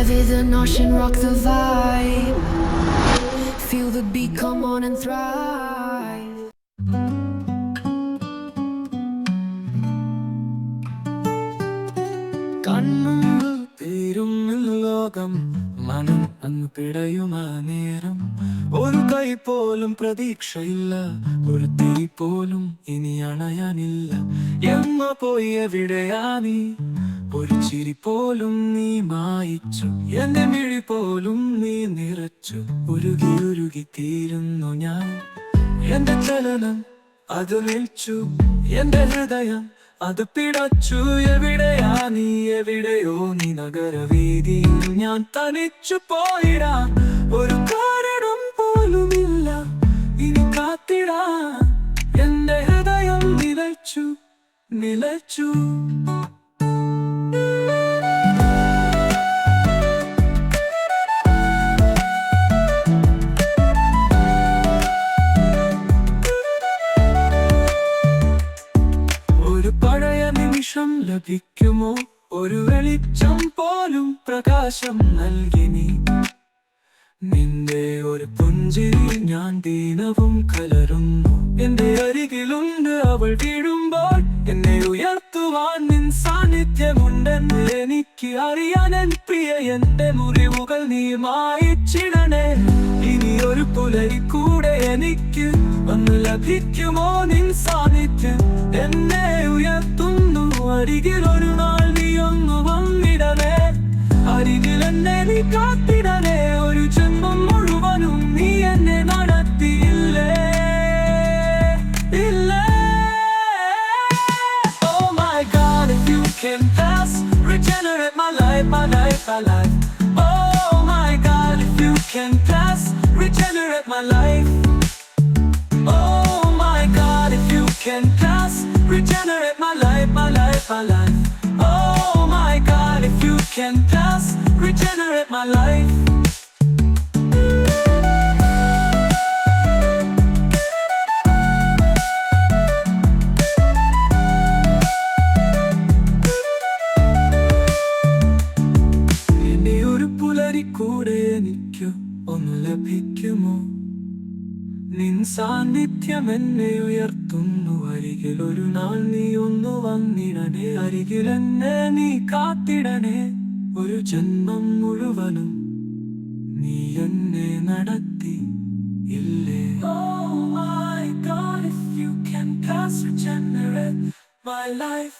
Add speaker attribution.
Speaker 1: heavy, the notion, rock the vibe. Feel the beat, come on and thrive.
Speaker 2: കണ്ണുകൾ തീരും ലോകം മനം അങ്ങ് പിടയുമാ നേരം ഒരു കൈ പോലും പ്രതീക്ഷയില്ല ഒരു തീ പോലും ഇനി അണയാനില്ല എമ്മ പോയി എവിടെയാ നീ ഒരു ചിരി പോലും നീ മായിച്ചു എന്റെ മിഴി പോലും നീ നിറച്ചു ഉരുകി ഉരുകി തീരുന്നു ഞാൻ എന്റെ ചലനം അത് നിൽച്ചു എന്റെ ഹൃദയം അത് പിടച്ചു എവിടെയാ നീ എവിടെയോ നീ നഗരവീതിയിൽ ഞാൻ തനിച്ചു പോയിടാ ഒരു കാരണം പോലുമില്ല ഇനി കാത്തിടാ എന്റെ ഹൃദയം നിലച്ചു നിലച്ചു പഴയ നിമിഷം ലഭിക്കുമോ ഒരു വെളിച്ചം പോലും പ്രകാശം നൽകി നീ നിന്റെ ഒരു പുഞ്ചിരി ഞാൻ ദീനവും കലരുന്നു എന്റെ അരികിലുണ്ട് അവൾ വീഴുമ്പോൾ എന്നെ ഉയർത്തുവാൻ നിൻ സാന്നിധ്യമുണ്ടെന്ന് എനിക്ക് അറിയാൻ എൻ പ്രിയ എന്റെ മുറിവുകൾ നീ മായിച്ചിടണേ ഇനി ഒരു പുലരി കൂടെ എനിക്ക് ഒന്ന് ലഭിക്കുമോ നിൻ സാന്നിധ്യം എന്നെ ഉയർത്തുന്നു അരികിൽ ഒരു നാൾ നീ ഒന്ന് വന്നിടണേ അരികിൽ എന്നെ നീ കാത്തിടണേ ഒരു ജന്മം മുഴുവനും നീ എന്നെ നടത്തിയില്ലേ ഇല്ലേ Oh my God, if you can pass, regenerate my life, my life, my life. Oh my God, if you can pass, regenerate my life. Oh my God, if you can pass, regenerate my life, my life, my life. Oh my God, if you can pass, regenerate my life. ഇനി ഒരു പുലരി കൂടെ എനിക്ക് ഒന്ന് ലഭിക്കുമോ നിൻ സാന്നിധ്യം എന്നെ ഉയർത്തുന്നു അരികിൽ ഒരു നാൾ നീ ഒന്ന് വന്നിടണേ അരികിൽ എന്നെ നീ കാത്തിടണേ ഒരു ജന്മം മുഴുവനും നീ എന്നെ നടത്തി ഇല്ലേ Oh my God, if you can pass, regenerate my life.